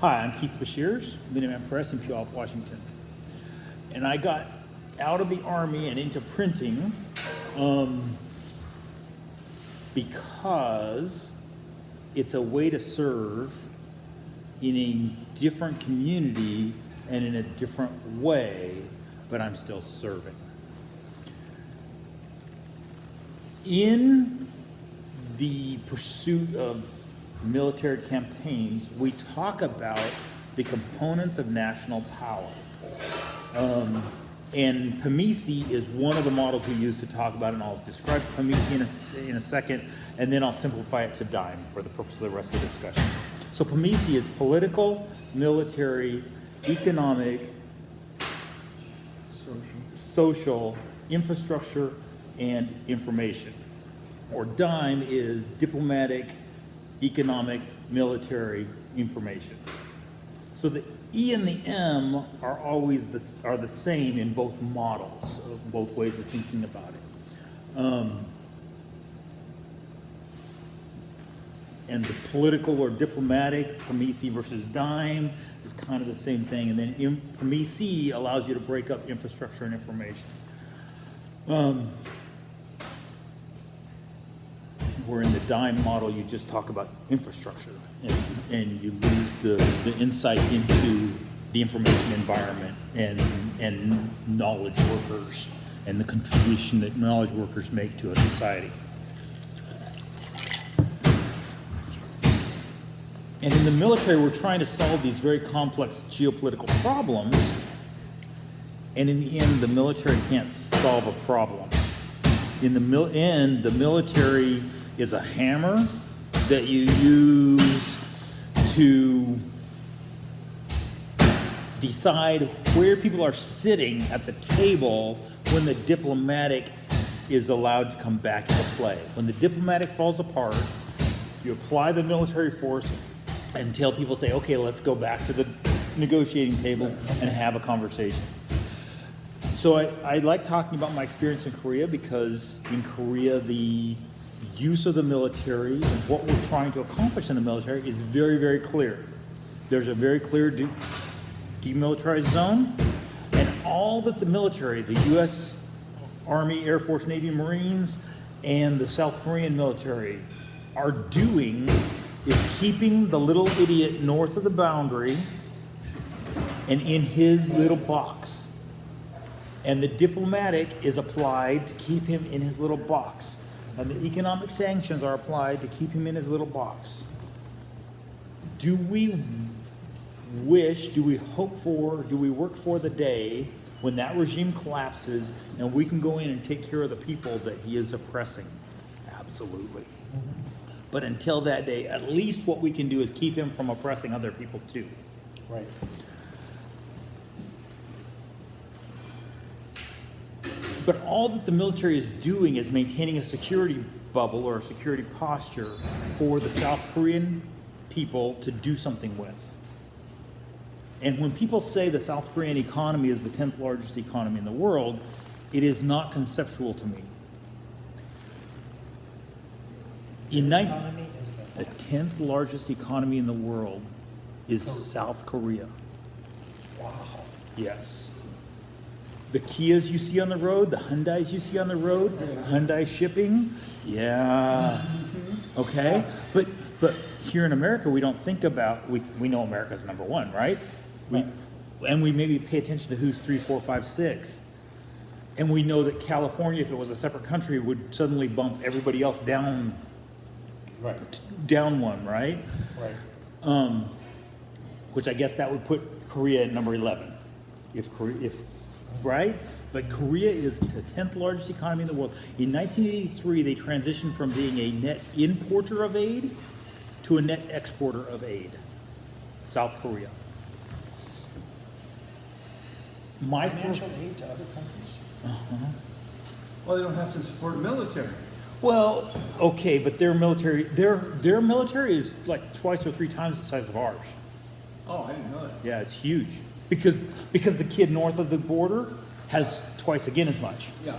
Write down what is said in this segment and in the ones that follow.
Hi, I'm Keith Bashirs, Minuteman Press in Puyallup, Washington. And I got out of the Army and into printing because it's a way to serve in a different community and in a different way, but I'm still serving. In the pursuit of military campaigns, we talk about the components of national power. And PEMSII is one of the models we use to talk about it, and I'll describe PEMSII in a second, and then I'll simplify it to DIME for the purpose of the rest of the discussion. So PEMSII is political, military, economic, social, infrastructure, and information. Or DIME is diplomatic, economic, military, information. So the E and the M are always the same in both models, both ways of thinking about it. And the political or diplomatic, PEMSII versus DIME, is kind of the same thing. And then PEMSII allows you to break up infrastructure and information. Where in the DIME model, you just talk about infrastructure, and you lose the insight into the information environment and knowledge workers and the contribution that knowledge workers make to a society. And in the military, we're trying to solve these very complex geopolitical problems, and in the end, the military can't solve a problem. In the end, the military is a hammer that you use to decide where people are sitting at the table when the diplomatic is allowed to come back into play. When the diplomatic falls apart, you apply the military force until people say, okay, let's go back to the negotiating table and have a conversation. So I like talking about my experience in Korea, because in Korea, the use of the military and what we're trying to accomplish in the military is very, very clear. There's a very clear demilitarized zone, and all that the military, the U.S. Army, Air Force, Navy, Marines, and the South Korean military are doing is keeping the little idiot north of the boundary and in his little box. And the diplomatic is applied to keep him in his little box. And the economic sanctions are applied to keep him in his little box. Do we wish, do we hope for, do we work for the day when that regime collapses and we can go in and take care of the people that he is oppressing? Absolutely. But until that day, at least what we can do is keep him from oppressing other people too. Right. But all that the military is doing is maintaining a security bubble or a security posture for the South Korean people to do something with. And when people say the South Korean economy is the 10th largest economy in the world, it is not conceptual to me. The 10th largest economy in the world is South Korea. Wow. Yes. The Kias you see on the road, the Hyundais you see on the road, Hyundai shipping, yeah, okay. But here in America, we don't think about, we know America's number one, right? And we maybe pay attention to who's 3, 4, 5, 6. And we know that California, if it was a separate country, would suddenly bump everybody else down, down one, right? Right. Which I guess that would put Korea at number 11, right? But Korea is the 10th largest economy in the world. In 1983, they transitioned from being a net importer of aid to a net exporter of aid. South Korea. Financial aid to other countries? Well, they don't have to support military. Well, okay, but their military is like twice or 3 times the size of ours. Oh, I didn't know that. Yeah, it's huge. Because the kid north of the border has twice again as much. Yeah,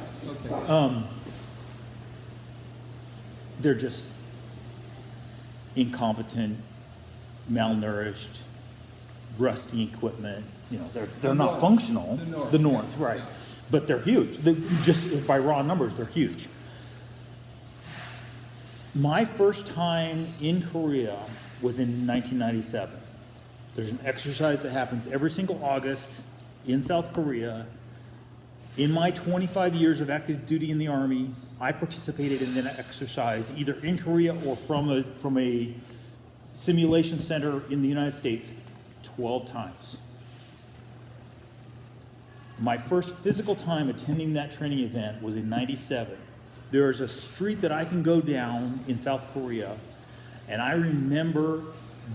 okay. They're just incompetent, malnourished, rusting equipment, you know, they're not functional. The North. The North, right. But they're huge. Just by raw numbers, they're huge. My first time in Korea was in 1997. There's an exercise that happens every single August in South Korea. In my 25 years of active duty in the Army, I participated in that exercise either in Korea or from a simulation center in the United States 12 times. My first physical time attending that training event was in 97. There's a street that I can go down in South Korea, and I remember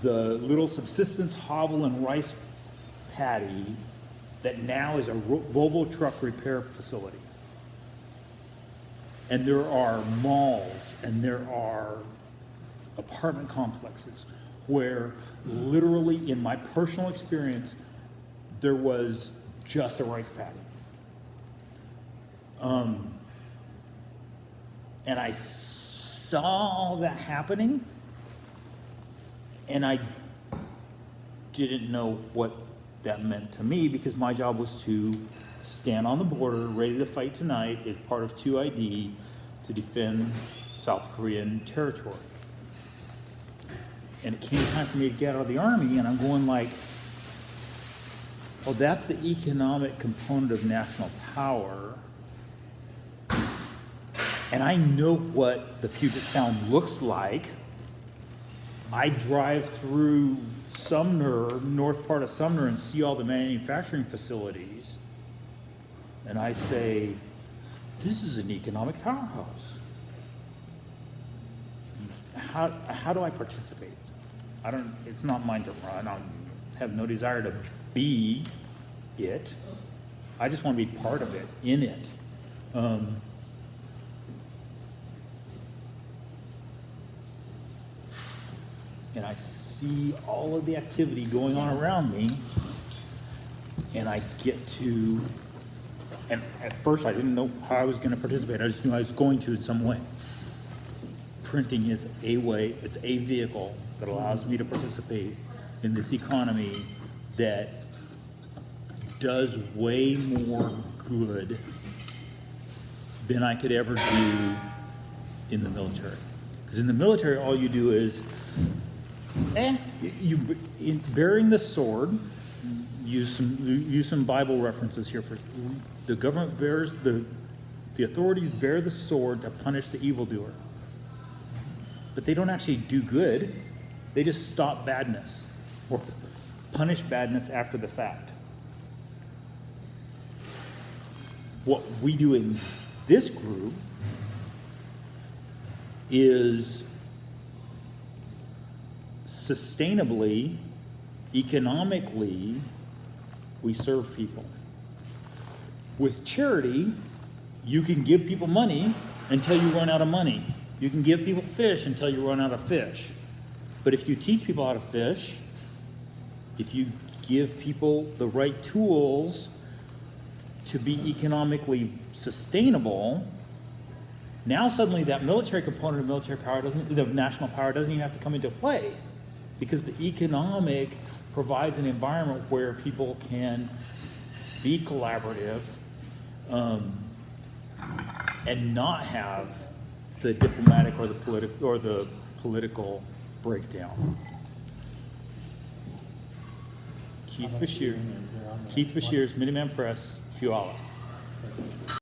the little subsistence hovel and rice paddy that now is a Volvo truck repair facility. And there are malls and there are apartment complexes where literally in my personal experience, there was just a rice paddy. And I saw that happening, and I didn't know what that meant to me because my job was to stand on the border, ready to fight tonight as part of 2ID to defend South Korean territory. And it came time for me to get out of the Army, and I'm going like, oh, that's the economic component of national power. And I know what the Puget Sound looks like. I drive through Sumner, north part of Sumner, and see all the manufacturing facilities. And I say, this is an economic powerhouse. How do I participate? It's not mine to run. I have no desire to be it. I just want to be part of it, in it. And I see all of the activity going on around me, and I get to, and at first I didn't know how I was going to participate. I just knew I was going to in some way. Printing is a way, it's a vehicle that allows me to participate in this economy that does way more good than I could ever do in the military. Because in the military, all you do is, bearing the sword, use some Bible references here. For the government bears the authorities bear the sword to punish the evildoer, but they don't actually do good. They just stop badness or punish badness after the fact. What we do in this group is sustainably, economically, we serve people. With charity, you can give people money until you run out of money. You can give people fish until you run out of fish. But if you teach people how to fish, if you give people the right tools to be economically sustainable, now suddenly that military component of military power of national power doesn't even have to come into play, because the economic provides an environment where people can be collaborative and not have the diplomatic or the political breakdown. Keith Bashir's Minuteman Press, Puyallup.